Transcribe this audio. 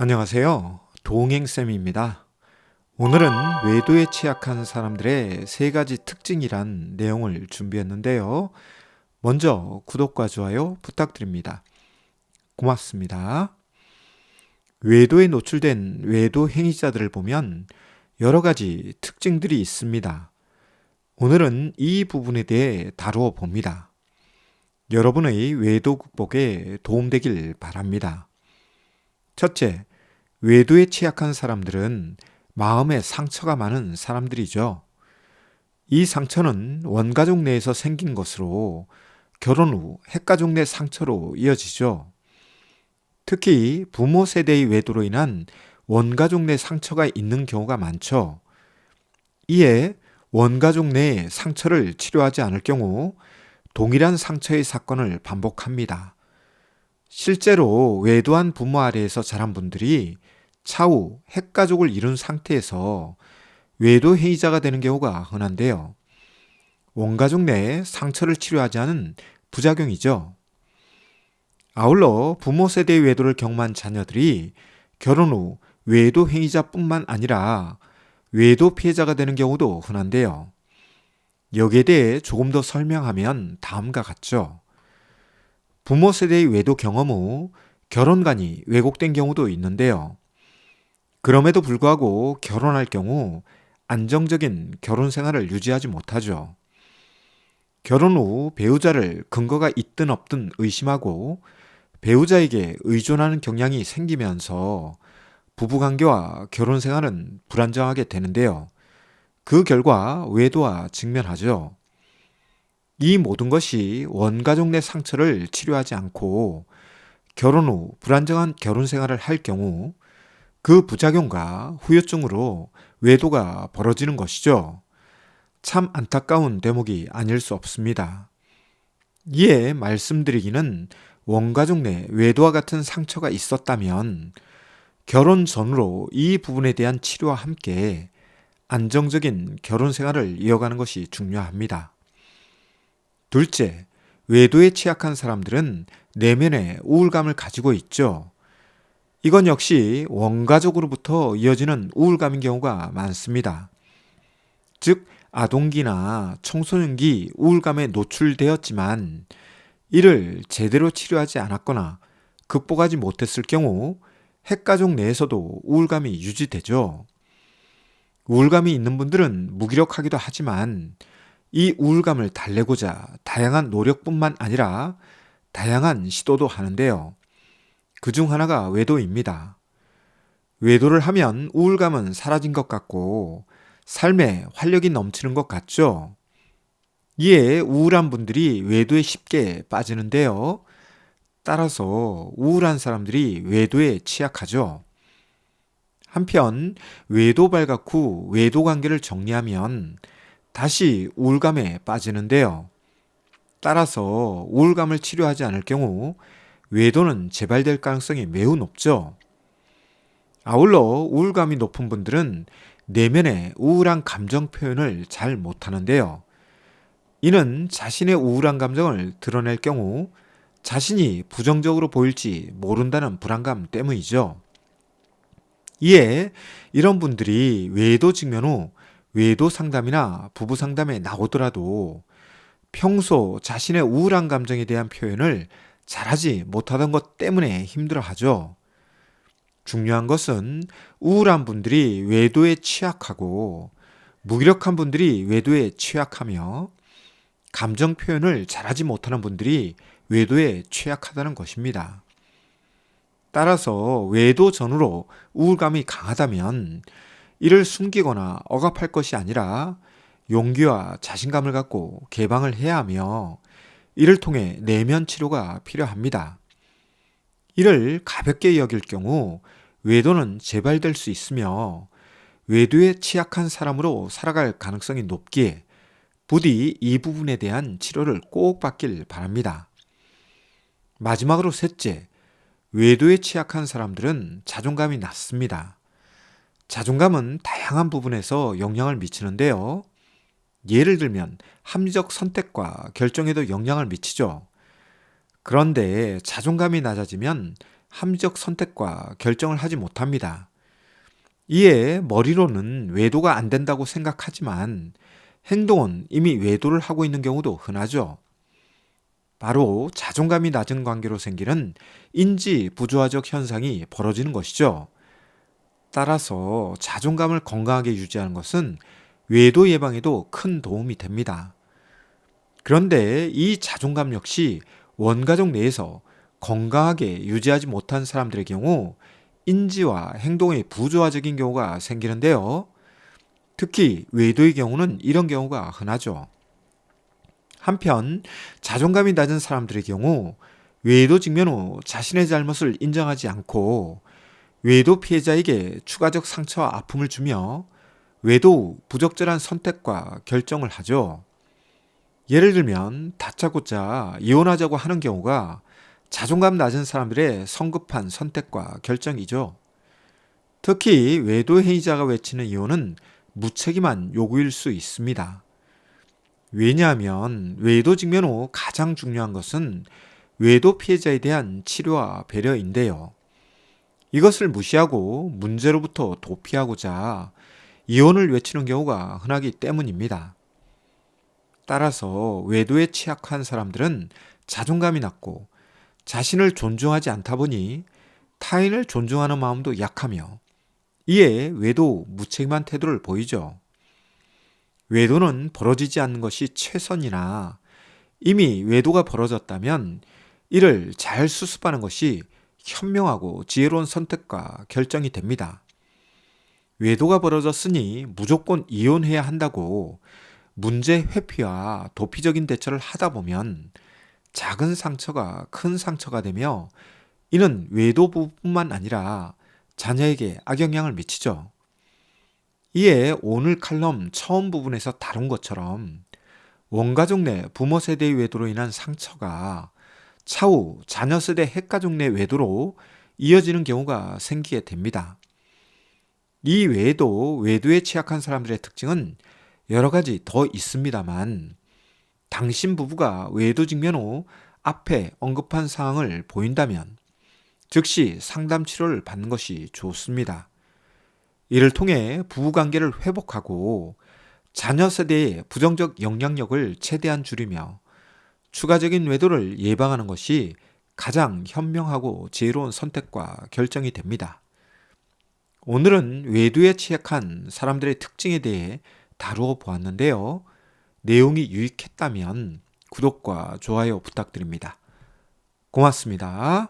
안녕하세요. 동행쌤입니다. 오늘은 외도에 취약한 사람들의 세 가지 특징이란 내용을 준비했는데요. 먼저 구독과 좋아요 부탁드립니다. 고맙습니다. 외도에 노출된 외도 행위자들을 보면 여러 가지 특징들이 있습니다. 오늘은 이 부분에 대해 다루어 봅니다. 여러분의 외도 극복에 도움되길 바랍니다. 첫째, 외도에 취약한 사람들은 마음에 상처가 많은 사람들이죠. 이 상처는 원가족 내에서 생긴 것으로 결혼 후 핵가족 내 상처로 이어지죠. 특히 부모 세대의 외도로 인한 원가족 내 상처가 있는 경우가 많죠. 이에 원가족 내의 상처를 치료하지 않을 경우 동일한 상처의 사건을 반복합니다. 실제로 외도한 부모 아래에서 자란 분들이 차후 핵가족을 이룬 상태에서 외도 행위자가 되는 경우가 흔한데요. 원가족 내에 상처를 치료하지 않은 부작용이죠. 아울러 부모 세대의 외도를 경험한 자녀들이 결혼 후 외도 행위자뿐만 아니라 외도 피해자가 되는 경우도 흔한데요. 여기에 대해 조금 더 설명하면 다음과 같죠. 부모 세대의 외도 경험 후 결혼관이 왜곡된 경우도 있는데요. 그럼에도 불구하고 결혼할 경우 안정적인 결혼 생활을 유지하지 못하죠. 결혼 후 배우자를 근거가 있든 없든 의심하고 배우자에게 의존하는 경향이 생기면서 부부관계와 결혼 생활은 불안정하게 되는데요. 그 결과 외도와 직면하죠. 이 모든 것이 원가족 내 상처를 치료하지 않고 결혼 후 불안정한 결혼 생활을 할 경우 그 부작용과 후유증으로 외도가 벌어지는 것이죠. 참 안타까운 대목이 아닐 수 없습니다. 이에 말씀드리기는 원가족 내 외도와 같은 상처가 있었다면 결혼 전후로 이 부분에 대한 치료와 함께 안정적인 결혼 생활을 이어가는 것이 중요합니다. 둘째, 외도에 취약한 사람들은 내면에 우울감을 가지고 있죠. 이건 역시 원가족으로부터 이어지는 우울감인 경우가 많습니다. 즉, 아동기나 청소년기 우울감에 노출되었지만 이를 제대로 치료하지 않았거나 극복하지 못했을 경우 핵가족 내에서도 우울감이 유지되죠. 우울감이 있는 분들은 무기력하기도 하지만 이 우울감을 달래고자 다양한 노력뿐만 아니라 다양한 시도도 하는데요. 그중 하나가 외도입니다. 외도를 하면 우울감은 사라진 것 같고 삶에 활력이 넘치는 것 같죠. 이에 우울한 분들이 외도에 쉽게 빠지는데요. 따라서 우울한 사람들이 외도에 취약하죠. 한편 외도 발각 후 외도 관계를 정리하면 다시 우울감에 빠지는데요. 따라서 우울감을 치료하지 않을 경우 외도는 재발될 가능성이 매우 높죠. 아울러 우울감이 높은 분들은 내면의 우울한 감정 표현을 잘 못하는데요. 이는 자신의 우울한 감정을 드러낼 경우 자신이 부정적으로 보일지 모른다는 불안감 때문이죠. 이에 이런 분들이 외도 직면 후 외도 상담이나 부부 상담에 나오더라도 평소 자신의 우울한 감정에 대한 표현을 잘하지 못하던 것 때문에 힘들어하죠. 중요한 것은 우울한 분들이 외도에 취약하고 무기력한 분들이 외도에 취약하며 감정 표현을 잘하지 못하는 분들이 외도에 취약하다는 것입니다. 따라서 외도 전후로 우울감이 강하다면 이를 숨기거나 억압할 것이 아니라 용기와 자신감을 갖고 개방을 해야 하며 이를 통해 내면 치료가 필요합니다. 이를 가볍게 여길 경우 외도는 재발될 수 있으며 외도에 취약한 사람으로 살아갈 가능성이 높기에 부디 이 부분에 대한 치료를 꼭 받길 바랍니다. 마지막으로 셋째, 외도에 취약한 사람들은 자존감이 낮습니다. 자존감은 다양한 부분에서 영향을 미치는데요. 예를 들면 합리적 선택과 결정에도 영향을 미치죠. 그런데 자존감이 낮아지면 합리적 선택과 결정을 하지 못합니다. 이에 머리로는 외도가 안 된다고 생각하지만 행동은 이미 외도를 하고 있는 경우도 흔하죠. 바로 자존감이 낮은 관계로 생기는 인지 부조화적 현상이 벌어지는 것이죠. 따라서 자존감을 건강하게 유지하는 것은 외도 예방에도 큰 도움이 됩니다. 그런데 이 자존감 역시 원가족 내에서 건강하게 유지하지 못한 사람들의 경우 인지와 행동의 부조화적인 경우가 생기는데요. 특히 외도의 경우는 이런 경우가 흔하죠. 한편 자존감이 낮은 사람들의 경우 외도 직면 후 자신의 잘못을 인정하지 않고 외도 피해자에게 추가적 상처와 아픔을 주며 외도 후 부적절한 선택과 결정을 하죠. 예를 들면 다짜고짜 이혼하자고 하는 경우가 자존감 낮은 사람들의 성급한 선택과 결정이죠. 특히 외도 해이자가 외치는 이혼은 무책임한 요구일 수 있습니다. 왜냐하면 외도 직면 후 가장 중요한 것은 외도 피해자에 대한 치료와 배려인데요. 이것을 무시하고 문제로부터 도피하고자 이혼을 외치는 경우가 흔하기 때문입니다. 따라서 외도에 취약한 사람들은 자존감이 낮고 자신을 존중하지 않다 보니 타인을 존중하는 마음도 약하며 이에 외도 무책임한 태도를 보이죠. 외도는 벌어지지 않는 것이 최선이나 이미 외도가 벌어졌다면 이를 잘 수습하는 것이 현명하고 지혜로운 선택과 결정이 됩니다. 외도가 벌어졌으니 무조건 이혼해야 한다고 문제 회피와 도피적인 대처를 하다 보면 작은 상처가 큰 상처가 되며 이는 외도 부분만 아니라 자녀에게 악영향을 미치죠. 이에 오늘 칼럼 처음 부분에서 다룬 것처럼 원가족 내 부모 세대의 외도로 인한 상처가 차후 자녀 세대 핵가족 내 외도로 이어지는 경우가 생기게 됩니다. 이 외에도 외도에 취약한 사람들의 특징은 여러 가지 더 있습니다만 당신 부부가 외도 직면 후 앞에 언급한 사항을 보인다면 즉시 상담 치료를 받는 것이 좋습니다. 이를 통해 부부관계를 회복하고 자녀 세대의 부정적 영향력을 최대한 줄이며 추가적인 외도를 예방하는 것이 가장 현명하고 지혜로운 선택과 결정이 됩니다. 오늘은 외도에 취약한 사람들의 특징에 대해 다루어 보았는데요. 내용이 유익했다면 구독과 좋아요 부탁드립니다. 고맙습니다.